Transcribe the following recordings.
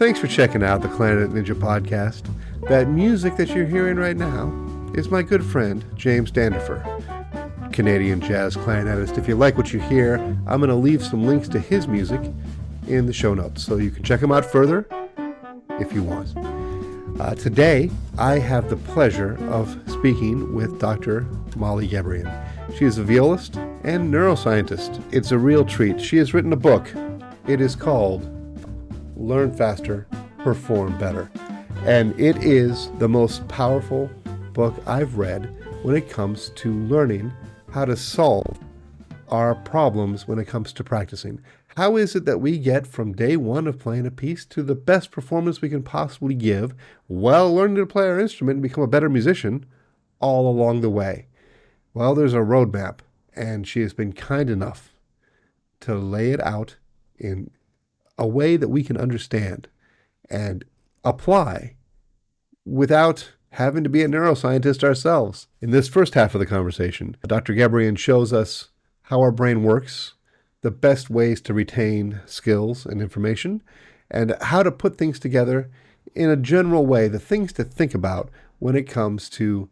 Thanks for checking out the Clarinet Ninja Podcast. That music that you're hearing right now is my good friend, James Dandifer, Canadian jazz clarinetist. If you like what you hear, I'm going to leave some links to his music in the show notes, so you can check him out further if you want. Today, I have the pleasure of speaking with Dr. Molly Gebrian. She is a violist and neuroscientist. It's a real treat. She has written a book. It is called Learn Faster, Perform Better. And it is the most powerful book I've read when it comes to learning how to solve our problems when it comes to practicing. How is it that we get from day one of playing a piece to the best performance we can possibly give while learning to play our instrument and become a better musician all along the way? Well, there's a roadmap, and she has been kind enough to lay it out in a way that we can understand and apply without having to be a neuroscientist ourselves. In this first half of the conversation, Dr. Gebrian shows us how our brain works, the best ways to retain skills and information, and how to put things together in a general way, the things to think about when it comes to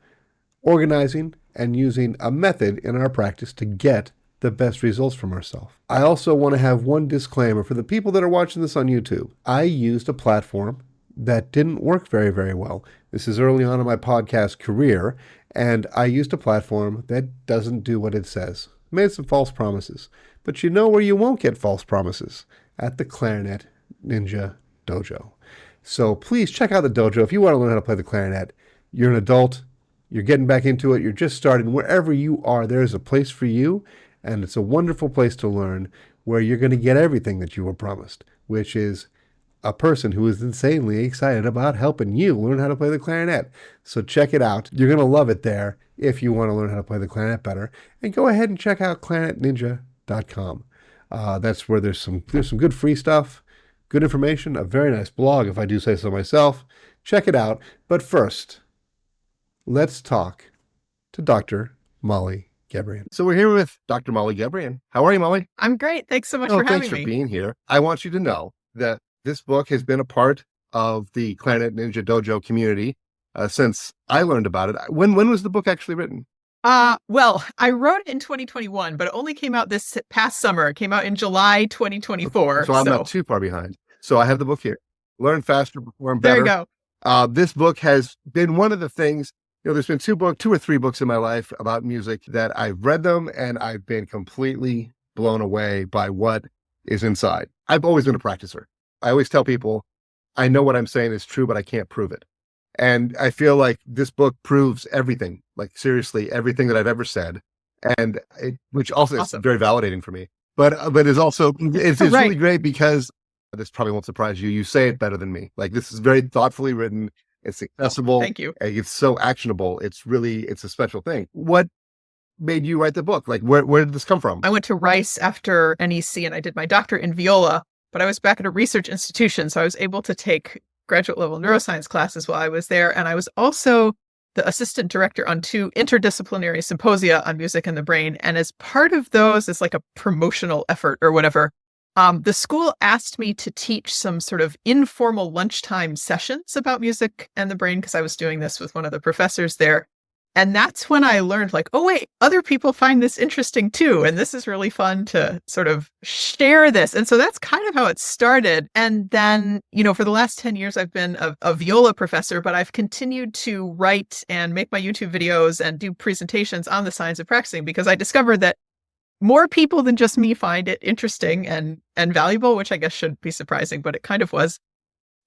organizing and using a method in our practice to get the best results from ourselves. I also want to have one disclaimer for the people that are watching this on YouTube. I used a platform that didn't work very, very well. This is early on in my podcast career, and I used a platform that doesn't do what it says. Made some false promises. But you know where you won't get false promises? At the Clarinet Ninja Dojo. So please check out the dojo. If you want to learn how to play the clarinet, you're an adult, you're getting back into it, you're just starting, wherever you are, there's a place for you. And it's a wonderful place to learn where you're going to get everything that you were promised, which is a person who is insanely excited about helping you learn how to play the clarinet. So check it out. You're going to love it there if you want to learn how to play the clarinet better. And go ahead and check out clarinet.ninja.com. That's where there's some good free stuff, good information, a very nice blog, if I do say so myself. Check it out. But first, let's talk to Dr. Molly Gebrian. So we're here with Dr. Molly Gebrian. How are you, Molly? I'm great. Thanks so much for having me. Thanks for being here. I want you to know that this book has been a part of the Clarinet Ninja Dojo community since I learned about it. When was the book actually written? Well, I wrote it in 2021, but it only came out this past summer. It came out in July 2024. So I'm not too far behind. So I have the book here. Learn Faster, Perform Better. There you go. This book has been one of the things. There's been two or three books in my life about music that I've read them and I've been completely blown away by what is inside. I've always been a practicer. I always tell people, I know what I'm saying is true, but I can't prove it. And I feel like this book proves everything, like seriously, everything that I've ever said. And which also is very validating for me, but it's also, it's Right. really great because this probably won't surprise you. You say it better than me. Like, this is very thoughtfully written. It's accessible. Thank you. It's so actionable. It's a special thing. What made you write the book? Like, where did this come from? I went to Rice after NEC and I did my doctorate in viola, but I was back at a research institution. So I was able to take graduate level neuroscience classes while I was there. And I was also the assistant director on 2 interdisciplinary symposia on music and the brain. And as part of those, as like a promotional effort or whatever, the school asked me to teach some sort of informal lunchtime sessions about music and the brain because I was doing this with one of the professors there. And that's when I learned, like, oh, wait, other people find this interesting too. And this is really fun to sort of share this. And so that's kind of how it started. And then, for the last 10 years, I've been a viola professor, but I've continued to write and make my YouTube videos and do presentations on the science of practicing because I discovered that more people than just me find it interesting and valuable, which I guess should be surprising, but it kind of was.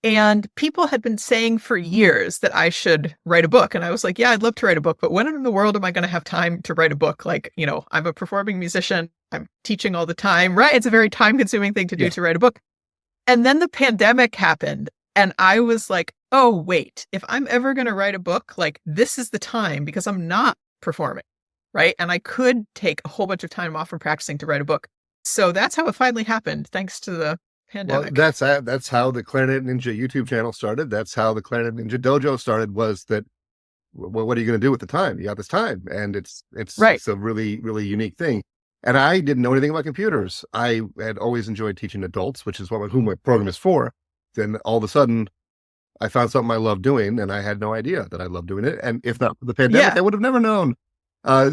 And people had been saying for years that I should write a book. And I was like, yeah, I'd love to write a book, but when in the world am I going to have time to write a book? Like, I'm a performing musician. I'm teaching all the time, right? It's a very time-consuming thing to do to write a book. And then the pandemic happened. And I was like, oh, wait, if I'm ever going to write a book, like, this is the time because I'm not performing. Right. And I could take a whole bunch of time off from practicing to write a book. So that's how it finally happened, thanks to the pandemic. Well, that's how the Clarinet Ninja YouTube channel started. That's how the Clarinet Ninja Dojo started, was that, well, what are you going to do with the time? You got this time. And it's a really, really unique thing. And I didn't know anything about computers. I had always enjoyed teaching adults, which is who my program is for. then all of a sudden I found something I love doing, and I had no idea that I loved doing it. And if not for the pandemic, Yeah. I would have never known.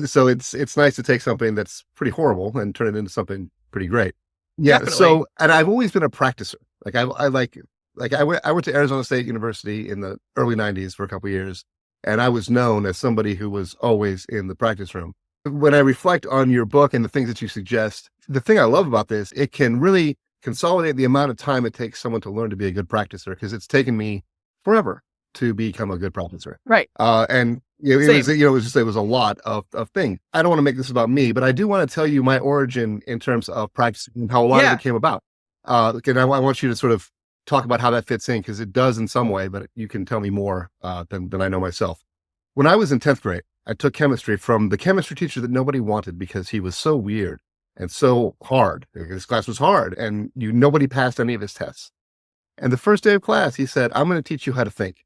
So it's nice to take something that's pretty horrible and turn it into something pretty great. Yeah. Definitely. So, and I've always been a practicer. Like I went to Arizona State University in the early 90s for a couple of years, and I was known as somebody who was always in the practice room. When I reflect on your book and the things that you suggest, the thing I love about this, it can really consolidate the amount of time it takes someone to learn to be a good practicer, because it's taken me forever to become a good practicer. Right. And it was a lot of things. I don't want to make this about me, but I do want to tell you my origin in terms of practicing and how a lot of it came about. And I want you to sort of talk about how that fits in, because it does in some way, but you can tell me more than I know myself. When I was in 10th grade, I took chemistry from the chemistry teacher that nobody wanted because he was so weird and so hard. His class was hard, and nobody passed any of his tests. And the first day of class, he said, "I'm going to teach you how to think.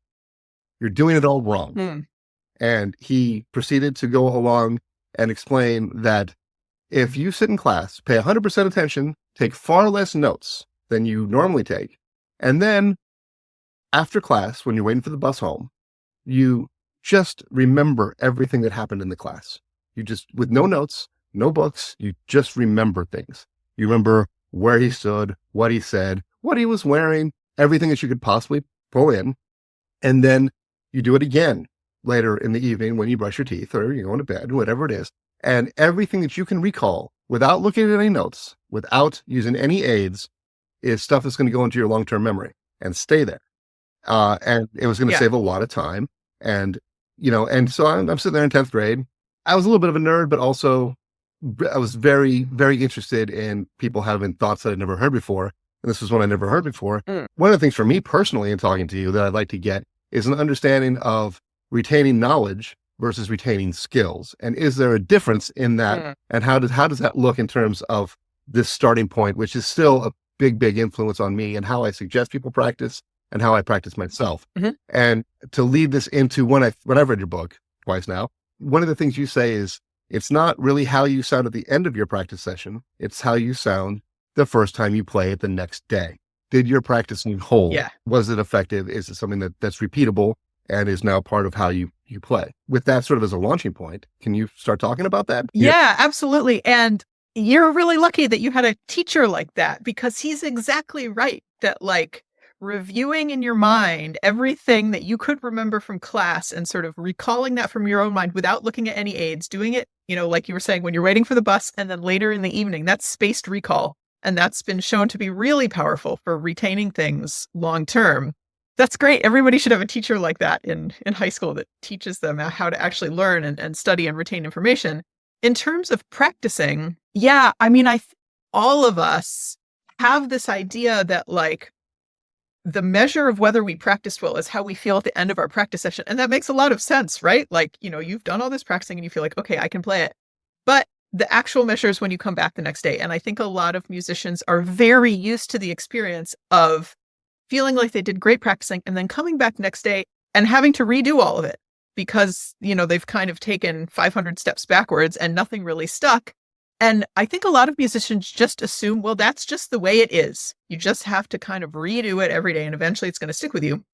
You're doing it all wrong." And he proceeded to go along and explain that if you sit in class, pay 100% attention, take far less notes than you normally take, and then after class, when you're waiting for the bus home, you just remember everything that happened in the class. You just, with no notes, no books, you just remember things. You remember where he stood, what he said, what he was wearing, everything that you could possibly pull in. And then you do it again later in the evening when you brush your teeth or you go to bed, whatever it is. And everything that you can recall without looking at any notes, without using any aids, is stuff that's going to go into your long-term memory and stay there. And it was going to save a lot of time. And, and so I'm sitting there in 10th grade. I was a little bit of a nerd, but also I was very, very interested in people having thoughts that I'd never heard before. And this was one I never heard before. One of the things for me personally in talking to you that I'd like to get is an understanding of retaining knowledge versus retaining skills. And is there a difference in that? And how does that look in terms of this starting point, which is still a big, big influence on me and how I suggest people practice and how I practice myself. And to lead this into when I've read your book twice now, one of the things you say is it's not really how you sound at the end of your practice session. It's how you sound the first time you play it the next day. Did your practicing hold? Was it effective? Is it something that's repeatable and is now part of how you play? With that sort of as a launching point, can you start talking about that? Yeah, absolutely. And you're really lucky that you had a teacher like that, because he's exactly right that reviewing in your mind everything that you could remember from class and sort of recalling that from your own mind without looking at any aids, doing it, like you were saying, when you're waiting for the bus and then later in the evening, that's spaced recall. And that's been shown to be really powerful for retaining things long term. That's great. Everybody should have a teacher like that in high school that teaches them how to actually learn and study and retain information. In terms of practicing, all of us have this idea that the measure of whether we practiced well is how we feel at the end of our practice session. And that makes a lot of sense, right? You've done all this practicing and you feel like, okay, I can play it. But the actual measure is when you come back the next day. And I think a lot of musicians are very used to the experience of feeling like they did great practicing and then coming back next day and having to redo all of it because, they've kind of taken 500 steps backwards and nothing really stuck. And I think a lot of musicians just assume, well, that's just the way it is. You just have to kind of redo it every day and eventually it's going to stick with you.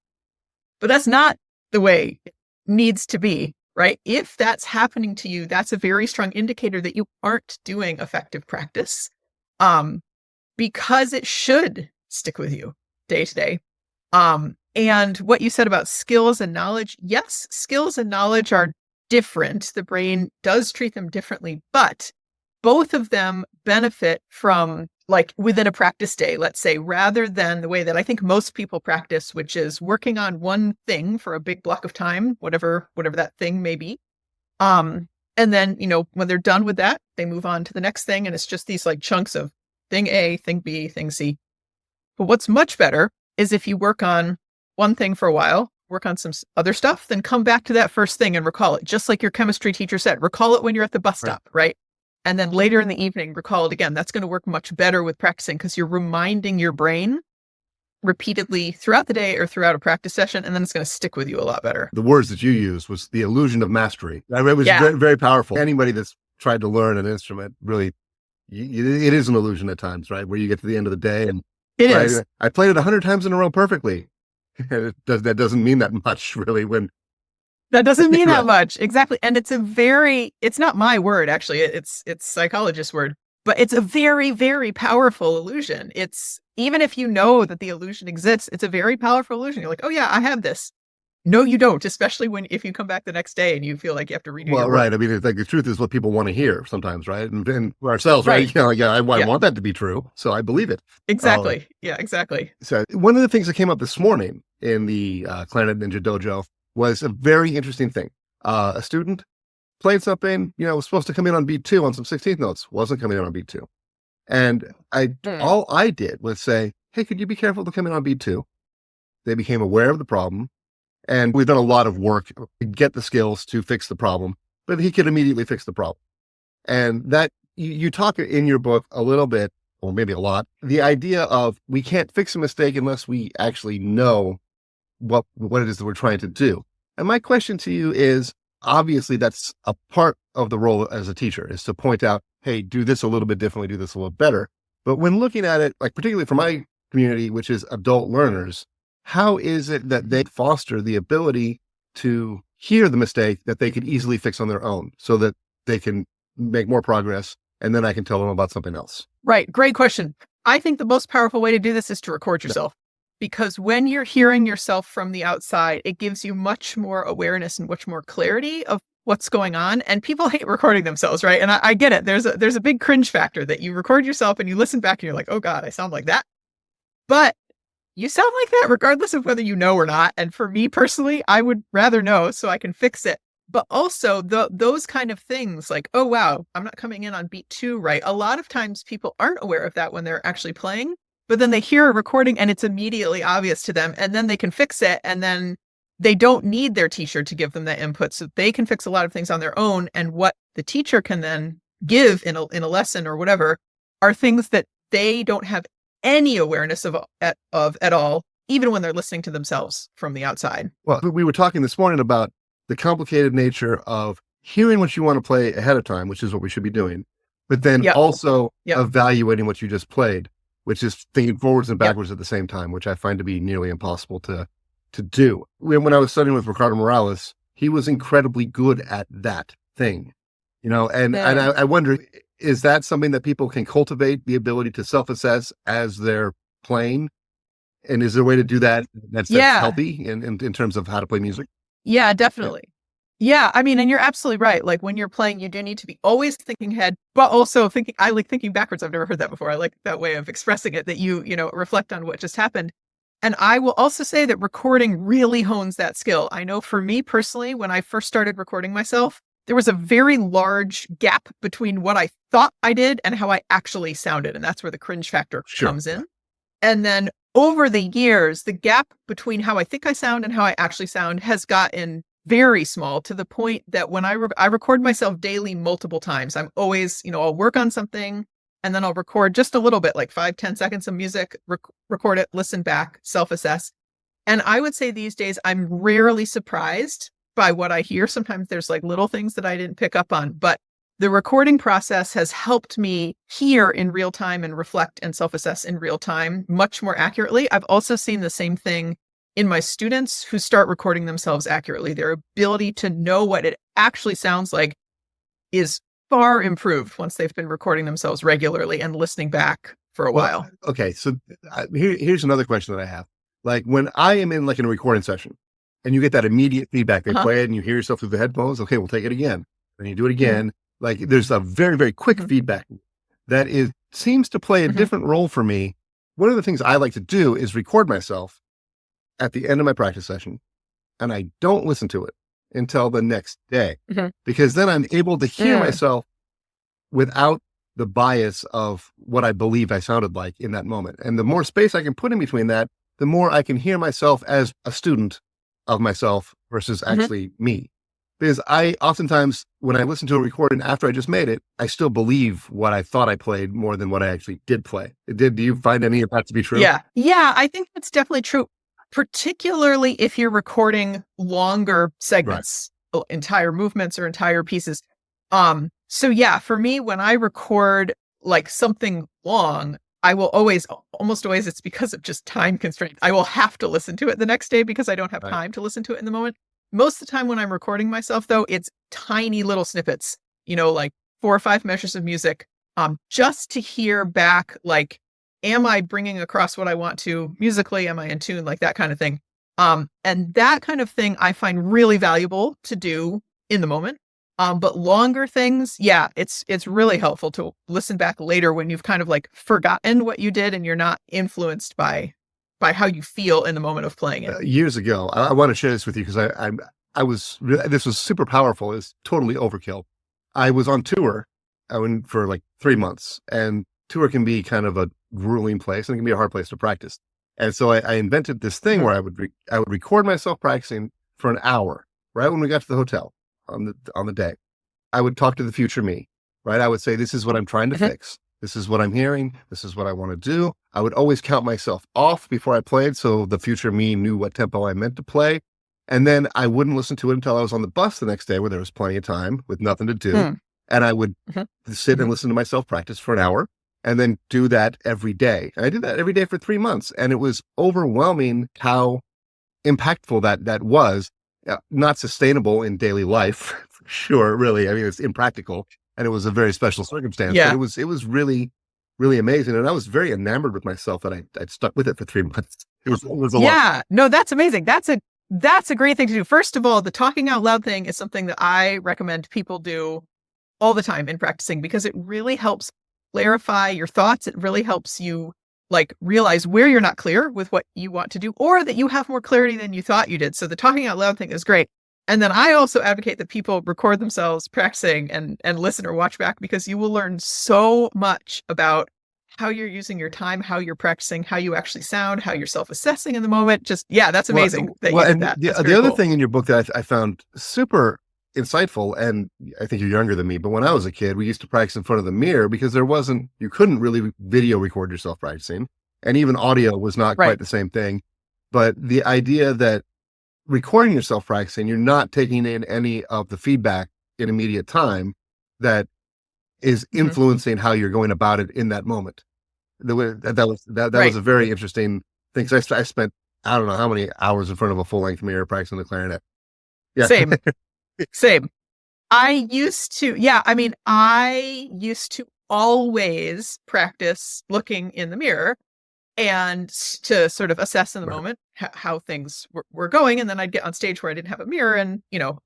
But that's not the way it needs to be, right? If that's happening to you, that's a very strong indicator that you aren't doing effective practice, because it should stick with you day to day. And what you said about skills and knowledge, yes, skills and knowledge are different. The brain does treat them differently, but both of them benefit from within a practice day, let's say, rather than the way that I think most people practice, which is working on one thing for a big block of time, whatever that thing may be. And then, when they're done with that, they move on to the next thing. And it's just these chunks of thing A, thing B, thing C. But what's much better is if you work on one thing for a while, work on some other stuff, then come back to that first thing and recall it. Just like your chemistry teacher said, recall it when you're at the bus stop, right? And then later in the evening, recall it again. That's going to work much better with practicing because you're reminding your brain repeatedly throughout the day or throughout a practice session, and then it's going to stick with you a lot better. The words that you used was the illusion of mastery. It was very, very powerful. Anybody that's tried to learn an instrument, really, it is an illusion at times, right? Where you get to the end of the day and It right? is. I played it 100 times in a row perfectly. That doesn't mean that much, really. When That doesn't mean that right. much. Exactly. And it's not my word, actually. It's psychologist's word, but it's a very, very powerful illusion. It's, even if you know that the illusion exists, it's a very powerful illusion. You're like, oh yeah, I have this. No, you don't, especially if you come back the next day and you feel like you have to redo your Well, work. right. I mean, it's like the truth is what people want to hear sometimes, right? And for ourselves, right? Right. Yeah, I Yeah. want that to be true, so I believe it. Exactly. Yeah, exactly. So one of the things that came up this morning in the Clarinet Ninja Dojo was a very interesting thing. A student played something, was supposed to come in on beat 2 on some 16th notes, wasn't coming in on beat 2. And all I did was say, hey, could you be careful to come in on beat 2? They became aware of the problem. And we've done a lot of work to get the skills to fix the problem, but he could immediately fix the problem. And that you talk in your book a little bit, or maybe a lot, the idea of we can't fix a mistake unless we actually know what it is that we're trying to do. And my question to you is, obviously that's a part of the role as a teacher, is to point out, hey, do this a little bit differently, do this a little better. But when looking at it, like particularly for my community, which is adult learners, how is it that they foster the ability to hear the mistake that they could easily fix on their own so that they can make more progress, and then I can tell them about something else? Right. Great question. I think the most powerful way to do this is to record yourself, because when you're hearing yourself from the outside, it gives you much more awareness and much more clarity of what's going on. And people hate recording themselves, right? And I get it. There's a big cringe factor that you record yourself and you listen back and you're like, oh God, I sound like that. But you sound like that regardless of whether you know or not. And for me personally, I would rather know so I can fix it. But also those kind of things like, oh, wow, I'm not coming in on beat 2, right? A lot of times people aren't aware of that when they're actually playing, but then they hear a recording and it's immediately obvious to them, and then they can fix it. And then they don't need their teacher to give them that input. So they can fix a lot of things on their own. And what the teacher can then give in a lesson or whatever are things that they don't have any awareness of at all, even when they're listening to themselves from the outside. Well, we were talking this morning about the complicated nature of hearing what you want to play ahead of time, which is what we should be doing, but then also evaluating what you just played, which is thinking forwards and backwards at the same time, which I find to be nearly impossible to do. When I was studying with Ricardo Morales, he was incredibly good at that thing, and I wonder, is that something that people can cultivate, the ability to self-assess as they're playing? And is there a way to do that that's healthy in terms of how to play music? Yeah, definitely. Yeah, I mean, and you're absolutely right. Like when you're playing, you do need to be always thinking ahead, but also I like thinking backwards. I've never heard that before. I like that way of expressing it, that you reflect on what just happened. And I will also say that recording really hones that skill. I know for me personally, when I first started recording myself, there was a very large gap between what I thought I did and how I actually sounded. And that's where the cringe factor comes in. And then over the years, the gap between how I think I sound and how I actually sound has gotten very small, to the point that when I record myself daily multiple times. I'm always, I'll work on something and then I'll record just a little bit, like 5-10 seconds of music, record it, listen back, self-assess. And I would say these days, I'm rarely surprised by what I hear. Sometimes there's like little things that I didn't pick up on, but the recording process has helped me hear in real time and reflect and self-assess in real time much more accurately. I've also seen the same thing in my students who start recording themselves accurately. Their ability to know what it actually sounds like is far improved once they've been recording themselves regularly and listening back for a while. Okay, so here's another question that I have. Like when I am in like in a recording session and you get that immediate feedback, they play it and you hear yourself through the headphones. Okay, we'll take it again. And you do it again. Like there's a very, very quick feedback that seems to play a different role for me. One of the things I like to do is record myself at the end of my practice session, and I don't listen to it until the next day, because then I'm able to hear myself without the bias of what I believe I sounded like in that moment. And the more space I can put in between that, the more I can hear myself as a student of myself versus actually me. Because I oftentimes, when I listen to a recording after I just made it, I still believe what I thought I played more than what I actually did play. Do you find any of that to be true? Yeah, I think that's definitely true, particularly if you're recording longer segments, entire movements or entire pieces. So yeah, for me, when I record like something long, I will almost always, it's because of just time constraints. I will have to listen to it the next day because I don't have time to listen to it in the moment. Most of the time when I'm recording myself, though, it's tiny little snippets, like 4 or 5 measures of music, just to hear back, like, am I bringing across what I want to musically? Am I in tune? Like that kind of thing. And that kind of thing I find really valuable to do in the moment. But longer things, it's really helpful to listen back later when you've kind of like forgotten what you did and you're not influenced by how you feel in the moment of playing it. Years ago, I want to share this with you because this was super powerful. It's totally overkill. I was on tour. I went for like 3 months, and tour can be kind of a grueling place and it can be a hard place to practice. And so I invented this thing where I would record myself practicing for an hour right when we got to the hotel on the day. I would talk to the future me, right? I would say, this is what I'm trying to fix. This is what I'm hearing. This is what I want to do. I would always count myself off before I played, so the future me knew what tempo I meant to play. And then I wouldn't listen to it until I was on the bus the next day where there was plenty of time with nothing to do. And I would sit and listen to myself practice for an hour and then do that every day. And I did that every day for 3 months. And it was overwhelming how impactful that was. Not sustainable in daily life, for sure, really. I mean, it's impractical. And it was a very special circumstance. Yeah. But it was really, really amazing. And I was very enamored with myself that I'd stuck with it for 3 months. It was a lot. Yeah, no, that's amazing. That's a great thing to do. First of all, the talking out loud thing is something that I recommend people do all the time in practicing because it really helps clarify your thoughts. It really helps you like realize where you're not clear with what you want to do or that you have more clarity than you thought you did. So the talking out loud thing is great. And then I also advocate that people record themselves practicing and listen or watch back because you will learn so much about how you're using your time, how you're practicing, how you actually sound, how you're self-assessing in the moment. Just, that's amazing that you did that. The other thing in your book that I found super insightful, and I think you're younger than me, but when I was a kid, we used to practice in front of the mirror because you couldn't really video record yourself practicing. And even audio was not quite the same thing. But the idea that recording yourself practicing, you're not taking in any of the feedback in immediate time that is influencing how you're going about it in that moment. That was a very interesting thing. Because I spent, I don't know how many hours in front of a full length mirror practicing the clarinet. Yeah. Same. I used to always practice looking in the mirror and to sort of assess in the moment how things were going. And then I'd get on stage where I didn't have a mirror and,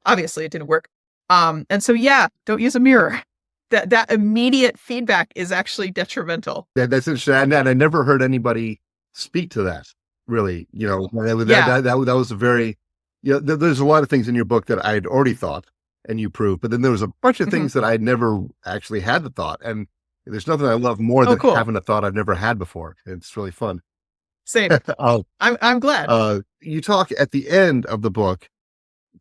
obviously it didn't work. And so, don't use a mirror. That immediate feedback is actually detrimental. That's interesting. And I never heard anybody speak to that really, that was a very, there's a lot of things in your book that I'd already thought and you proved, but then there was a bunch of things that I'd never actually had the thought. And there's nothing I love more than having a thought I've never had before. It's really fun. Same. I'm glad. You talk at the end of the book,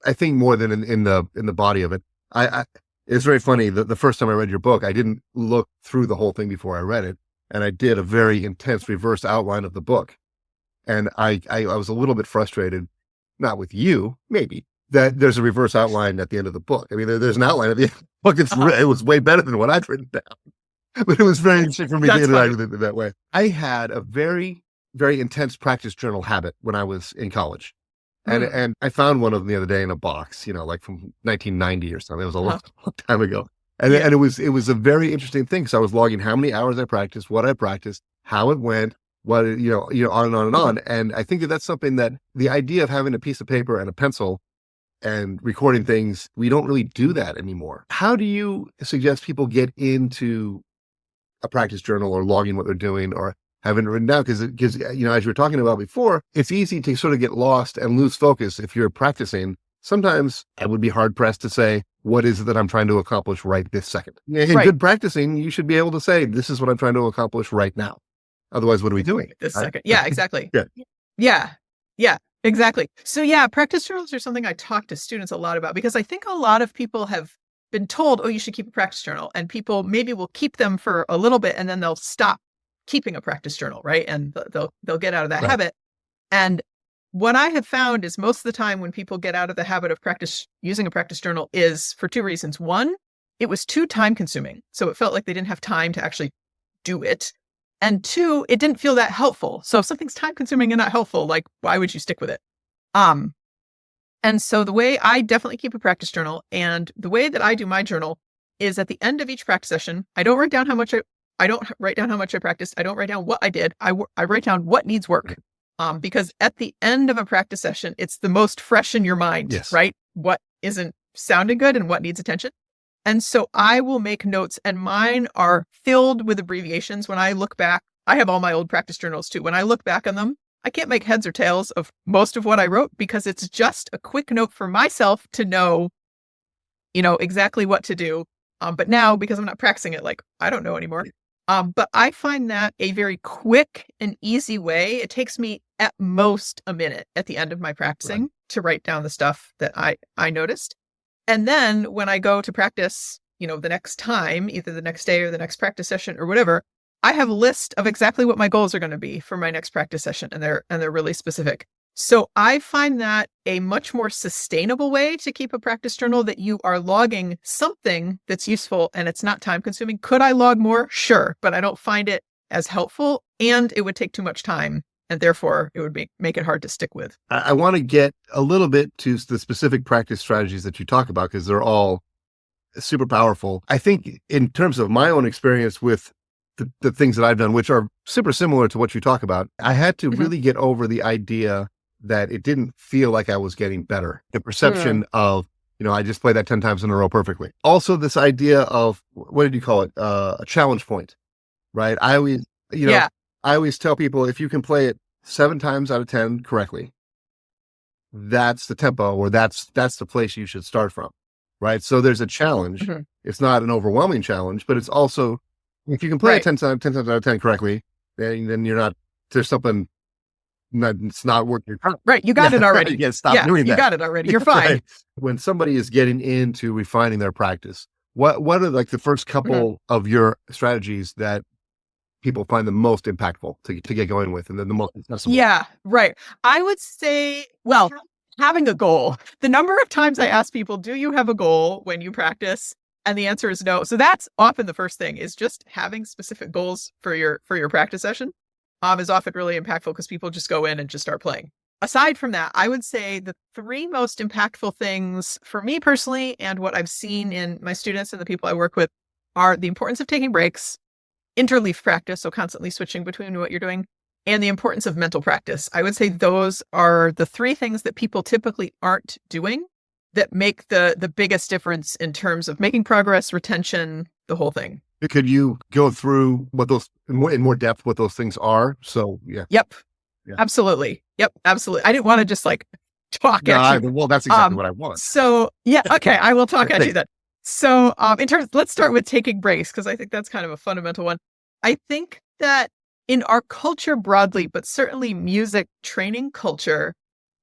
I think more than in the body of it. It's very funny. The first time I read your book, I didn't look through the whole thing before I read it. And I did a very intense reverse outline of the book. And I was a little bit frustrated, not with you, maybe, that there's a reverse outline at the end of the book. I mean, there's an outline at the end of the book. It was way better than what I'd written down. But it was very interesting for me to interact with it that way. I had a very, very intense practice journal habit when I was in college. And I found one of them the other day in a box, like from 1990 or something. It was a long time ago. And it was a very interesting thing. So I was logging how many hours I practiced, what I practiced, how it went, on and on and on. And I think that's something that the idea of having a piece of paper and a pencil and recording things, we don't really do that anymore. How do you suggest people get into a practice journal or logging what they're doing or having it written down? Because as you were talking about before, it's easy to sort of get lost and lose focus if you're practicing. Sometimes I would be hard pressed to say, what is it that I'm trying to accomplish right this second? In good practicing, you should be able to say, this is what I'm trying to accomplish right now. Otherwise, what are we doing? This second. Yeah, exactly. Yeah, exactly. So practice journals are something I talk to students a lot about because I think a lot of people have been told, oh, you should keep a practice journal. And people maybe will keep them for a little bit and then they'll stop keeping a practice journal, right? And they'll get out of that habit. And what I have found is most of the time when people get out of the habit of using a practice journal is for two reasons. One, it was too time consuming. So it felt like they didn't have time to actually do it. And two, it didn't feel that helpful. So if something's time consuming and not helpful, like why would you stick with it? And so the way I definitely keep a practice journal, and the way that I do my journal is at the end of each practice session, I don't write down how much I don't write down how much I practiced. I don't write down what I did. I write down what needs work. Because at the end of a practice session, it's the most fresh in your mind, Yes. right? What isn't sounding good and what needs attention. And so I will make notes, and mine are filled with abbreviations. When I look back, I have all my old practice journals too. When I look back on them, I can't make heads or tails of most of what I wrote because it's just a quick note for myself to know, exactly what to do. But now, because I'm not practicing it, like I don't know anymore. But I find that a very quick and easy way. It takes me at most a minute at the end of my practicing to write down the stuff that I noticed. And then when I go to practice, the next time, either the next day or the next practice session or whatever, I have a list of exactly what my goals are going to be for my next practice session. And they're really specific. So I find that a much more sustainable way to keep a practice journal, that you are logging something that's useful and it's not time consuming. Could I log more? Sure. But I don't find it as helpful, and it would take too much time. And therefore it would make it hard to stick with. I want to get a little bit to the specific practice strategies that you talk about, because they're all super powerful. I think in terms of my own experience with the things that I've done, which are super similar to what you talk about, I had to really get over the idea that it didn't feel like I was getting better. The perception of, I just played that 10 times in a row perfectly. Also, this idea of, what did you call it? A challenge point, right? I always, I always tell people, if you can play it 7 times out of 10 correctly, that's the tempo, or that's the place you should start from, right? So there's a challenge. It's not an overwhelming challenge, but it's also, if you can play it 10 times out of 10 correctly, then you're not, there's something, it's not working. Right. You got it already. Stop doing that. You got it already. You're fine. Right. When somebody is getting into refining their practice, what are like the first couple of your strategies that people find the most impactful to get going with, and then the most accessible? Yeah, right. I would say, having a goal. The number of times I ask people, do you have a goal when you practice? And the answer is no. So that's often the first thing, is just having specific goals for your practice session. Is often really impactful because people just go in and just start playing. Aside from that, I would say the 3 most impactful things for me personally, and what I've seen in my students and the people I work with, are the importance of taking breaks, interleaf practice, so constantly switching between what you're doing, and the importance of mental practice. I would say those are the 3 things that people typically aren't doing that make the biggest difference in terms of making progress, retention, the whole thing. Could you go through what those in more depth, what those things are? So, yeah. Yep. Yeah. Absolutely. Yep. Absolutely. I didn't want to just talk at you. Well, that's exactly what I want. So, yeah. Okay. I will talk at you then. So, let's start with taking breaks, because I think that's kind of a fundamental one. I think that in our culture broadly, but certainly music training culture,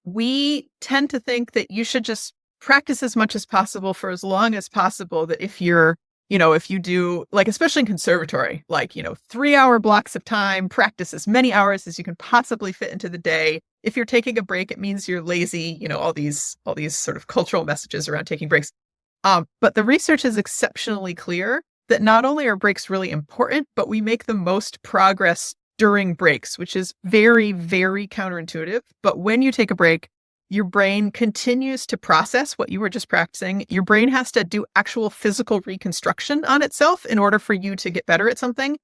we tend to think that you should just practice as much as possible for as long as possible. That if you're, if you do, especially in conservatory, 3-hour blocks of time, practice as many hours as you can possibly fit into the day. If you're taking a break, it means you're lazy, all these sort of cultural messages around taking breaks. But the research is exceptionally clear that not only are breaks really important, but we make the most progress during breaks, which is very, very counterintuitive. But when you take a break, your brain continues to process what you were just practicing. Your brain has to do actual physical reconstruction on itself in order for you to get better at something.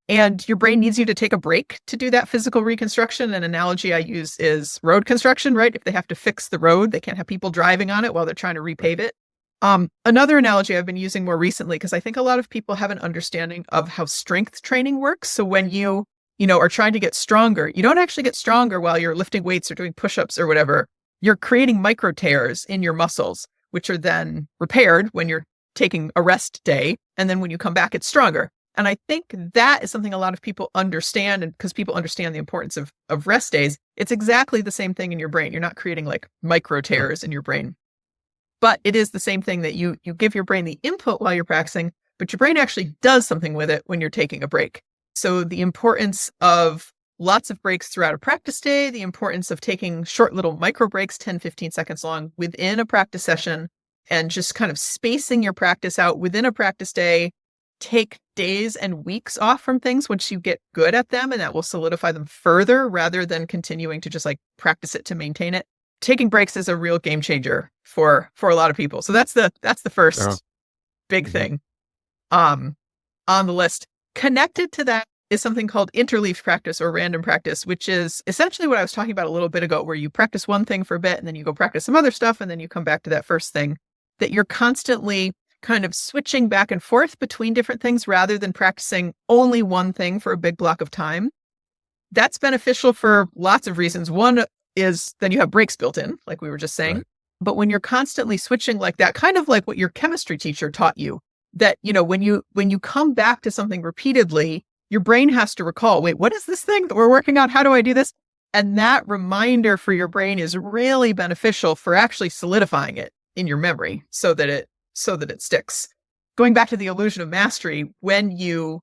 And your brain needs you to take a break to do that physical reconstruction. An analogy I use is road construction, right? If they have to fix the road, they can't have people driving on it while they're trying to repave it. Another analogy I've been using more recently, because I think a lot of people have an understanding of how strength training works. So when you are trying to get stronger, you don't actually get stronger while you're lifting weights or doing push-ups or whatever. You're creating micro tears in your muscles, which are then repaired when you're taking a rest day. And then when you come back, it's stronger. And I think that is something a lot of people understand, and because people understand the importance of rest days, it's exactly the same thing in your brain. You're not creating micro tears in your brain. But it is the same thing that you give your brain the input while you're practicing, but your brain actually does something with it when you're taking a break. So the importance of lots of breaks throughout a practice day, the importance of taking short little micro breaks, 10, 15 seconds long within a practice session, and just kind of spacing your practice out within a practice day. Take days and weeks off from things once you get good at them, and that will solidify them further rather than continuing to just like practice it to maintain it. Taking breaks is a real game changer for a lot of people. So that's the first big thing on the list. Connected to that is something called interleaved practice or random practice, which is essentially what I was talking about a little bit ago, where you practice one thing for a bit and then you go practice some other stuff and then you come back to that first thing, that you're constantly kind of switching back and forth between different things rather than practicing only one thing for a big block of time. That's beneficial for lots of reasons. One is then you have breaks built in, like we were just saying. Right. But when you're constantly switching like that, kind of like what your chemistry teacher taught you, that, you know, when you come back to something repeatedly, your brain has to recall, wait, what is this thing that we're working on? How do I do this? And that reminder for your brain is really beneficial for actually solidifying it in your memory so that it sticks. Going back to the illusion of mastery, when you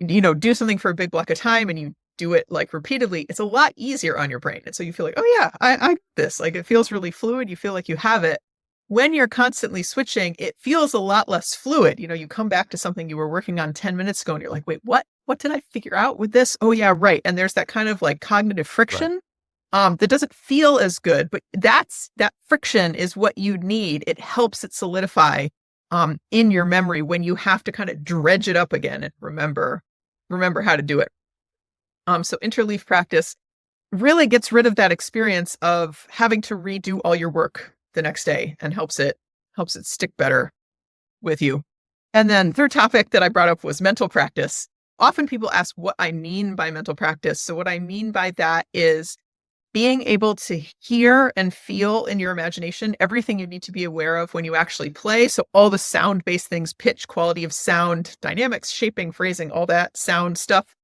do something for a big block of time and you do it like repeatedly, it's a lot easier on your brain. And so you feel like, oh yeah, I got this. Like it feels really fluid. You feel like you have it. When you're constantly switching, it feels a lot less fluid. You know, you come back to something you were working on 10 minutes ago and you're like, wait, what did I figure out with this? Oh yeah, right. And there's that kind of like cognitive friction that doesn't feel as good, but that friction is what you need. It helps it solidify in your memory when you have to kind of dredge it up again and remember how to do it. So interleaf practice really gets rid of that experience of having to redo all your work the next day and helps it stick better with you. And then third topic that I brought up was mental practice. Often people ask what I mean by mental practice. So what I mean by that is being able to hear and feel in your imagination everything you need to be aware of when you actually play. So all the sound-based things, pitch, quality of sound, dynamics, shaping, phrasing, all that sound stuff.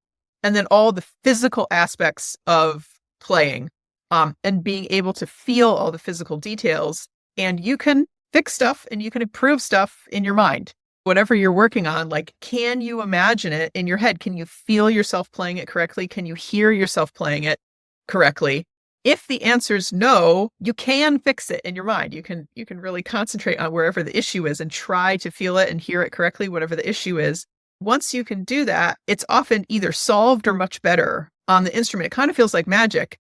And then all the physical aspects of playing, and being able to feel all the physical details. And you can fix stuff and you can improve stuff in your mind. Whatever you're working on, like, can you imagine it in your head? Can you feel yourself playing it correctly? Can you hear yourself playing it correctly? If the answer is no, you can fix it in your mind. You can really concentrate on wherever the issue is and try to feel it and hear it correctly, whatever the issue is. Once you can do that, it's often either solved or much better on the instrument. It kind of feels like magic.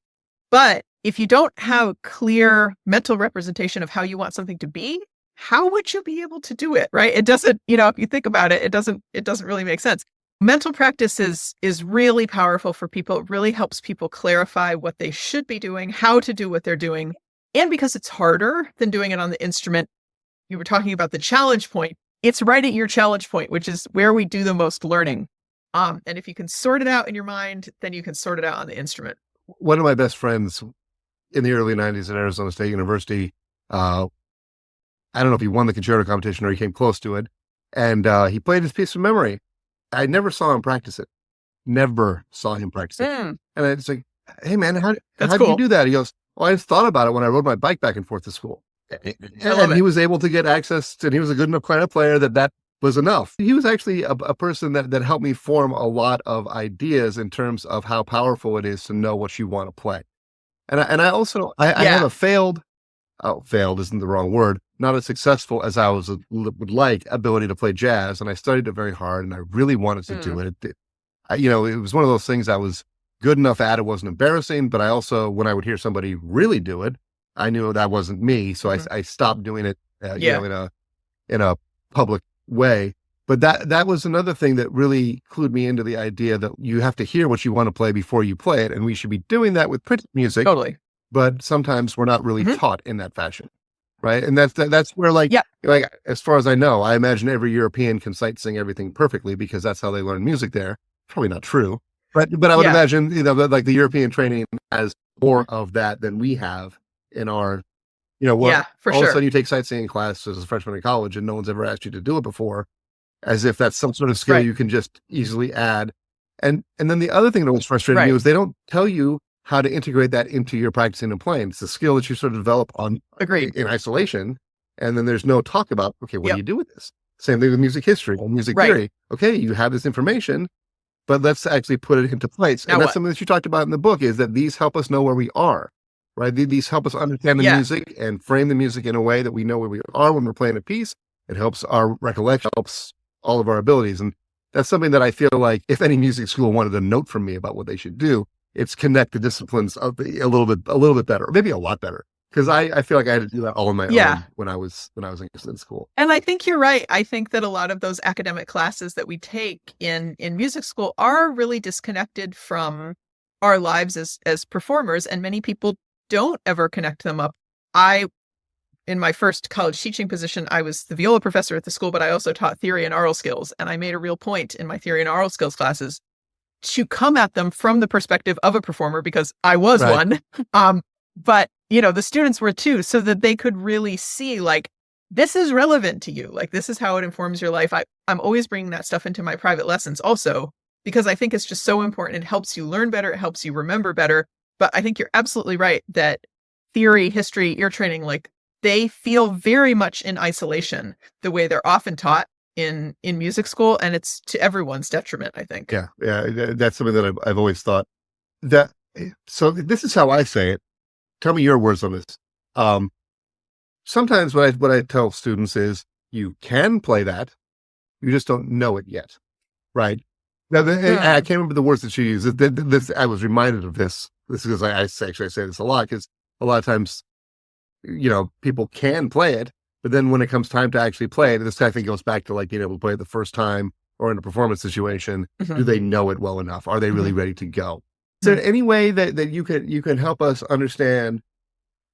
But if you don't have a clear mental representation of how you want something to be, how would you be able to do it, right? It doesn't, if you think about it, it doesn't really make sense. Mental practice is really powerful for people. It really helps people clarify what they should be doing, how to do what they're doing. And because it's harder than doing it on the instrument, you were talking about the challenge point. It's right at your challenge point, which is where we do the most learning. And if you can sort it out in your mind, then you can sort it out on the instrument. One of my best friends in the early 90s at Arizona State University, I don't know if he won the concerto competition or he came close to it, and he played his piece from memory. I never saw him practice it. Never saw him practice it. And it's like, hey man, how did you do that? He goes, I just thought about it when I rode my bike back and forth to school. And he was able to get access to, and he was a good enough clarinet player that was enough. He was actually a person that helped me form a lot of ideas in terms of how powerful it is to know what you want to play. And I also have a failed isn't the wrong word, not as successful as I would like ability to play jazz. And I studied it very hard and I really wanted to do it. It was one of those things I was good enough at. It wasn't embarrassing, but I also, when I would hear somebody really do it, I knew that wasn't me. So I stopped doing it, in a public way. But that was another thing that really clued me into the idea that you have to hear what you want to play before you play it. And we should be doing that with printed music. Totally. But sometimes we're not really taught in that fashion. Right. And that's where like, as far as I know, I imagine every European can sight sing everything perfectly because that's how they learn music there. Probably not true. But I would imagine, like the European training has more of that than we have in our, for all of a sudden you take sight singing class as a freshman in college and no one's ever asked you to do it before, as if that's some sort of skill you can just easily add. And then the other thing that was frustrating me was they don't tell you how to integrate that into your practicing and playing. It's a skill that you sort of develop in isolation. And then there's no talk about, okay, what do you do with this? Same thing with music history or music theory. Okay, you have this information, but let's actually put it into place. And that's something that you talked about in the book, is that these help us know where we are, right? These help us understand the music and frame the music in a way that we know where we are when we're playing a piece. It helps our recollection, helps all of our abilities. And that's something that I feel like if any music school wanted a note from me about what they should do, it's connect the disciplines of a little bit better, or maybe a lot better. Because I feel like I had to do that all on my own when I was in school. And I think you're right. I think that a lot of those academic classes that we take in music school are really disconnected from our lives as performers, and many people don't ever connect them up. In my first college teaching position, I was the viola professor at the school, but I also taught theory and oral skills. And I made a real point in my theory and oral skills classes to come at them from the perspective of a performer, because I was one. But, the students were too, so that they could really see, like, this is relevant to you. Like, this is how it informs your life. I'm always bringing that stuff into my private lessons also, because I think it's just so important. It helps you learn better. It helps you remember better. But I think you're absolutely right that theory, history, ear training, like, they feel very much in isolation the way they're often taught in music school. And it's to everyone's detriment, I think. Yeah. That's something that I've always thought. So this is how I say it. Tell me your words on this. Sometimes what I tell students is you can play that, you just don't know it yet, right? Now, I can't remember the words that you used. I was reminded of this. This is because I say this a lot, because a lot of times, people can play it, but then when it comes time to actually play it, this I think goes back to like being able to play it the first time or in a performance situation. Do they know it well enough? Are they really ready to go? Is there any way that you can help us understand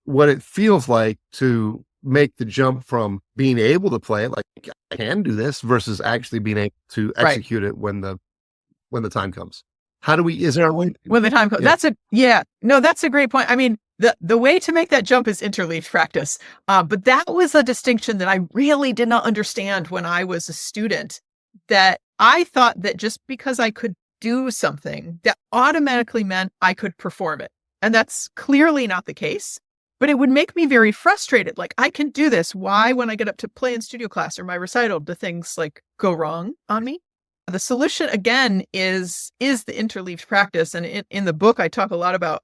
what it feels like to make the jump from being able to play it, like I can do this, versus actually being able to execute it when the time comes? How do we? Is there a way? When the time comes, that's a great point. I mean, the way to make that jump is interleaved practice. But that was a distinction that I really did not understand when I was a student. That I thought that just because I could do something, that automatically meant I could perform it. And that's clearly not the case, but it would make me very frustrated. Like, I can do this. Why, when I get up to play in studio class or my recital, do things like go wrong on me? The solution, again, is the interleaved practice. And in the book, I talk a lot about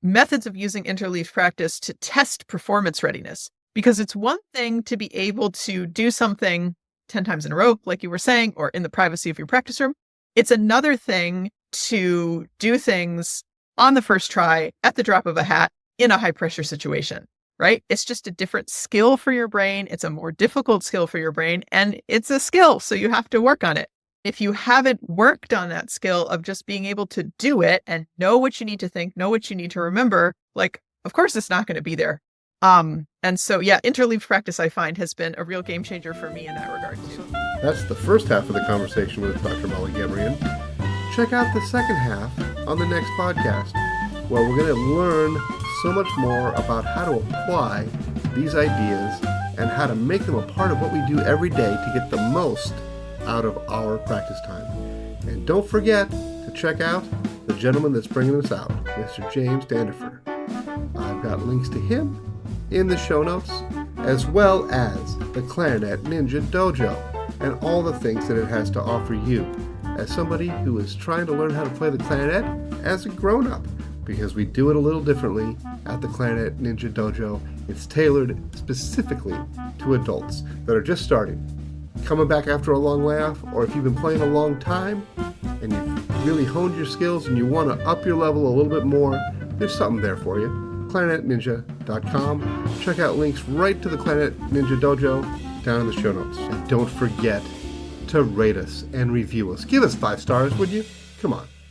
methods of using interleaved practice to test performance readiness, because it's one thing to be able to do something 10 times in a row, like you were saying, or in the privacy of your practice room. It's another thing to do things on the first try at the drop of a hat in a high pressure situation, right? It's just a different skill for your brain. It's a more difficult skill for your brain, and it's a skill. So you have to work on it. If you haven't worked on that skill of just being able to do it and know what you need to think, know what you need to remember, like, of course, it's not going to be there. And so, interleaved practice, I find, has been a real game changer for me in that regard too. That's the first half of the conversation with Dr. Molly Gebrian. Check out the second half on the next podcast, where we're going to learn so much more about how to apply these ideas and how to make them a part of what we do every day to get the most out of our practice time. And don't forget to check out the gentleman that's bringing us out, Mr. James Dandifer. I've got links to him in the show notes, as well as the Clarinet Ninja Dojo and all the things that it has to offer you as somebody who is trying to learn how to play the clarinet as a grown-up, because we do it a little differently at the Clarinet Ninja Dojo. It's tailored specifically to adults that are just starting, coming back after a long layoff, or if you've been playing a long time and you've really honed your skills and you want to up your level a little bit more, there's something there for you. clarinetninja.com. Check out links right to the Clarinet Ninja Dojo down in the show notes. And don't forget to rate us and review us. Give us 5 stars, would you? Come on.